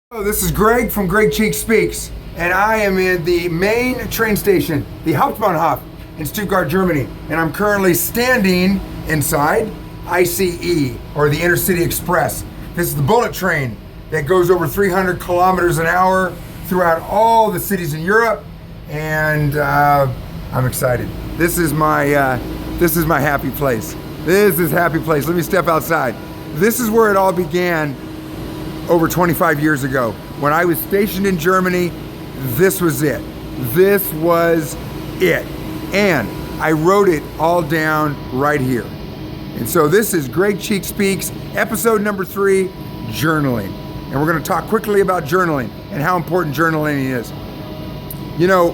Hello, this is Greg from Greg Cheek Speaks, and I am in the main train station, the Hauptbahnhof in Stuttgart, Germany, and I'm currently standing inside ICE, or the Intercity Express. This is the bullet train that goes over 300 kilometers an hour throughout all the cities in Europe, and I'm excited. This is my happy place. This is happy place. Let me step outside. This is where it all began. Over 25 years ago, when I was stationed in Germany, this was it. This was it. And I wrote it all down right here. And so this is Greg Cheek Speaks, episode number 3, journaling. And we're gonna talk quickly about journaling and how important journaling is. You know,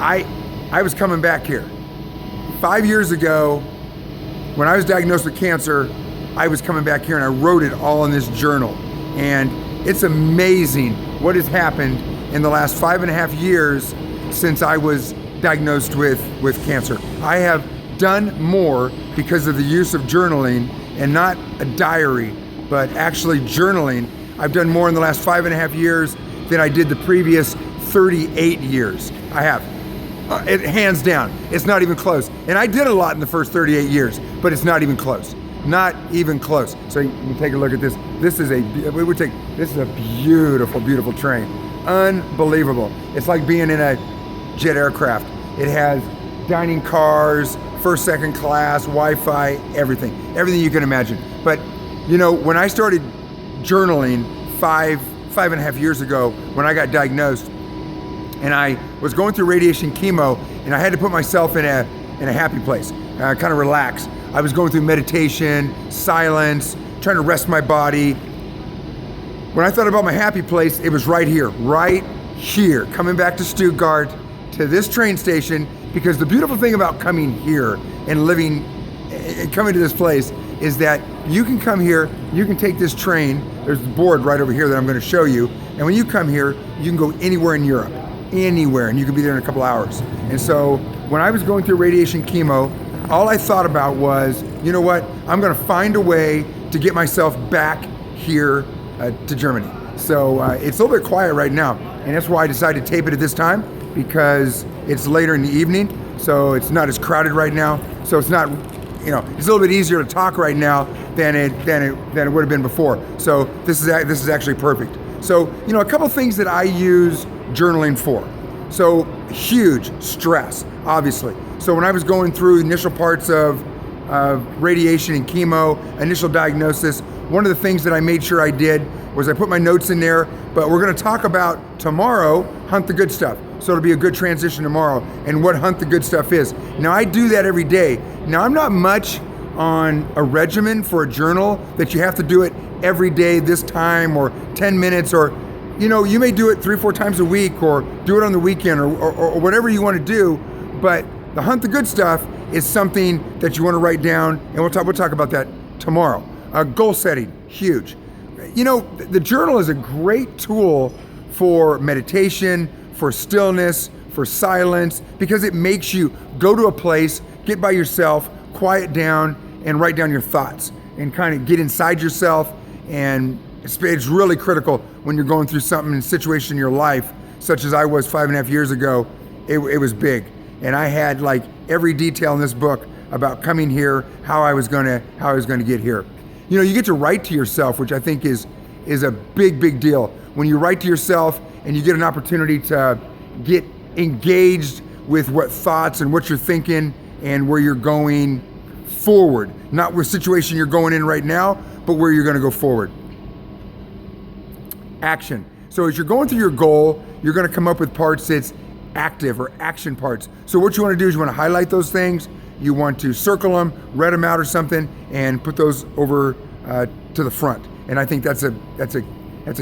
I was coming back here. 5 years ago, when I was diagnosed with cancer, I was coming back here and I wrote it all in this journal. And it's amazing what has happened in the last 5.5 years since I was diagnosed with cancer. I have done more because of the use of journaling, and not a diary, but actually journaling. I've done more in the last 5.5 years than I did the previous 38 years. I have. It hands down. It's not even close. And I did a lot in the first 38 years, but it's not even close. Not even close. So you can take a look at this. This is a beautiful, beautiful train. Unbelievable. It's like being in a jet aircraft. It has dining cars, first, second class, Wi-Fi, everything you can imagine. But you know, when I started journaling 5.5 years ago, when I got diagnosed, and I was going through radiation chemo, and I had to put myself in a happy place, kind of relax. I was going through meditation, silence, trying to rest my body. When I thought about my happy place, it was right here, coming back to Stuttgart, to this train station, because the beautiful thing about coming here and coming to this place is that you can come here, you can take this train, there's the board right over here that I'm gonna show you, and when you come here, you can go anywhere in Europe, anywhere, and you can be there in a couple hours. And so when I was going through radiation chemo, all I thought about was, you know what, I'm gonna find a way to get myself back here to Germany. So it's a little bit quiet right now, and that's why I decided to tape it at this time, because it's later in the evening, so it's not as crowded right now. So it's not, you know, it's a little bit easier to talk right now than it would have been before. So this is actually perfect. So, you know, a couple things that I use journaling for. So huge stress, obviously. So when I was going through initial parts of radiation and chemo, initial diagnosis, one of the things that I made sure I did was I put my notes in there, but we're gonna talk about tomorrow, hunt the good stuff. So it'll be a good transition tomorrow, and what hunt the good stuff is. Now I do that every day. Now I'm not much on a regimen for a journal that you have to do it every day this time, or 10 minutes, or you know, you may do it 3-4 times a week, or do it on the weekend, or whatever you wanna do, but the hunt the good stuff is something that you want to write down, and we'll talk about that tomorrow. Goal setting, huge. You know, the journal is a great tool for meditation, for stillness, for silence, because it makes you go to a place, get by yourself, quiet down, and write down your thoughts, and kind of get inside yourself. And it's really critical when you're going through something, a situation in your life, such as I was 5.5 years ago. It was big. And I had like every detail in this book about coming here, how I was gonna get here. You know, you get to write to yourself, which I think is a big deal. When you write to yourself and you get an opportunity to get engaged with what thoughts and what you're thinking and where you're going forward, not what situation you're going in right now, but where you're gonna go forward. Action. So as you're going through your goal, you're gonna come up with parts that's active or action parts. So what you want to do is you want to highlight those things, you want to circle them, read them out or something, and put those over to the front. And I think that's a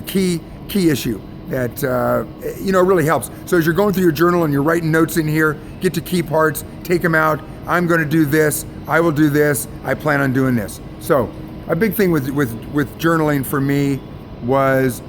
key issue that you know, really helps. So as you're going through your journal and you're writing notes in here, get to key parts, take them out. I'm going to do this. I will do this. I plan on doing this. So a big thing with journaling for me was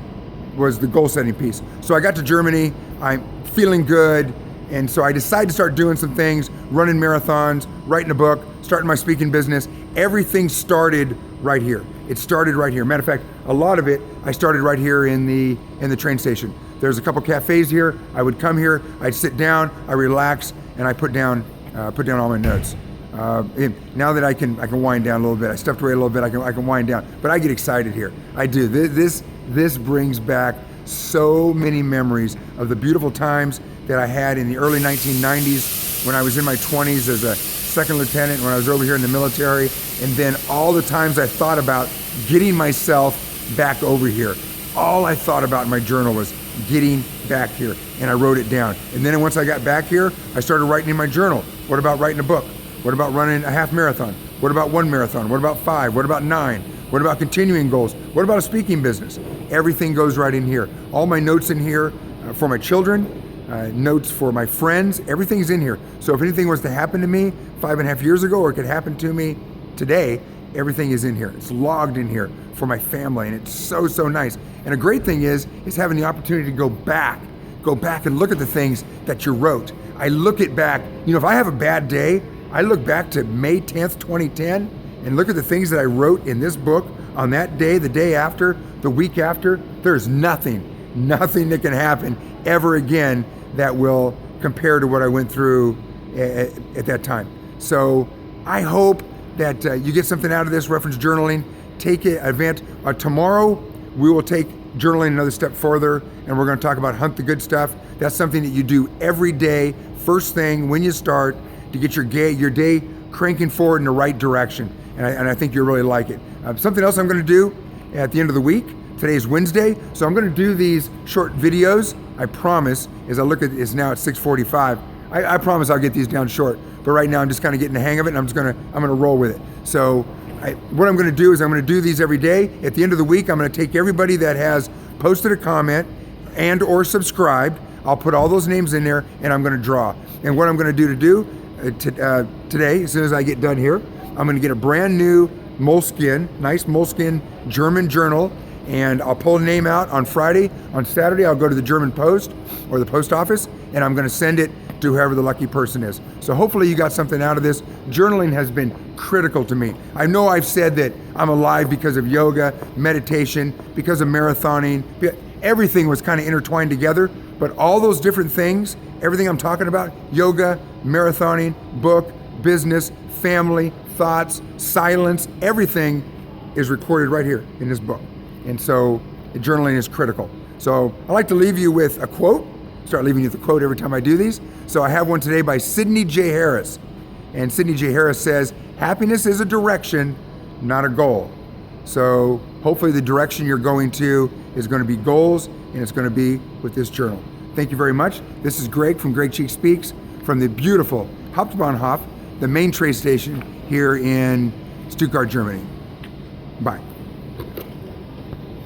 the goal setting piece. So I got to Germany. I'm feeling good, and so I decided to start doing some things, running marathons, writing a book, starting my speaking business. Everything started right here. It started right here. Matter of fact, a lot of it, I started right here in the train station. There's a couple cafes here. I would come here, I'd sit down, I relax, and I put down all my notes. Now that I can wind down a little bit, I stepped away a little bit, I can wind down. But I get excited here. I do. This brings back so many memories of the beautiful times that I had in the early 1990s when I was in my 20s as a second lieutenant, when I was over here in the military, and then all the times I thought about getting myself back over here. All I thought about in my journal was getting back here, and I wrote it down. And then once I got back here, I started writing in my journal. What about writing a book? What about running a half marathon? What about 1 marathon? What about 5? What about 9? What about continuing goals? What about a speaking business? Everything goes right in here. All my notes in here for my children, notes for my friends, everything's in here. So if anything was to happen to me 5.5 years ago, or it could happen to me today, everything is in here. It's logged in here for my family, and it's so nice. And a great thing is having the opportunity to go back and look at the things that you wrote. I look it back, if I have a bad day, I look back to May 10th, 2010, and look at the things that I wrote in this book on that day, the day after, the week after. There's nothing that can happen ever again that will compare to what I went through at that time. So I hope that you get something out of this reference journaling. Take an event. Tomorrow we will take journaling another step further, and we're going to talk about hunt the good stuff. That's something that you do every day, first thing when you start, to get your day cranking forward in the right direction. And I think you'll really like it. Something else I'm going to do at the end of the week. Today's Wednesday, so I'm going to do these short videos. I promise. As I look at it's now at 6:45. I promise I'll get these down short. But right now I'm just kind of getting the hang of it, and I'm going to roll with it. So what I'm going to do is I'm going to do these every day. At the end of the week, I'm going to take everybody that has posted a comment and or subscribed. I'll put all those names in there, and I'm going to draw. And what I'm going to do today, as soon as I get done here, I'm going to get a brand new nice moleskin German journal, and I'll pull a name out on Friday. On Saturday, I'll go to the German post or the post office, and I'm going to send it to whoever the lucky person is. So hopefully you got something out of this. Journaling has been critical to me. I know I've said that I'm alive because of yoga, meditation, because of marathoning. Everything was kind of intertwined together, but all those different things, everything I'm talking about, yoga, marathoning, book, business, family, thoughts, silence, everything is recorded right here in this book. And so journaling is critical. So I like to leave you with a quote. Start leaving you with a quote every time I do these. So I have one today by Sidney J. Harris. And Sidney J. Harris says, happiness is a direction, not a goal. So hopefully the direction you're going to is going to be goals, and it's going to be with this journal. Thank you very much. This is Greg from Greg Cheek Speaks from the beautiful Hauptbahnhof, the main train station here in Stuttgart, Germany. Bye.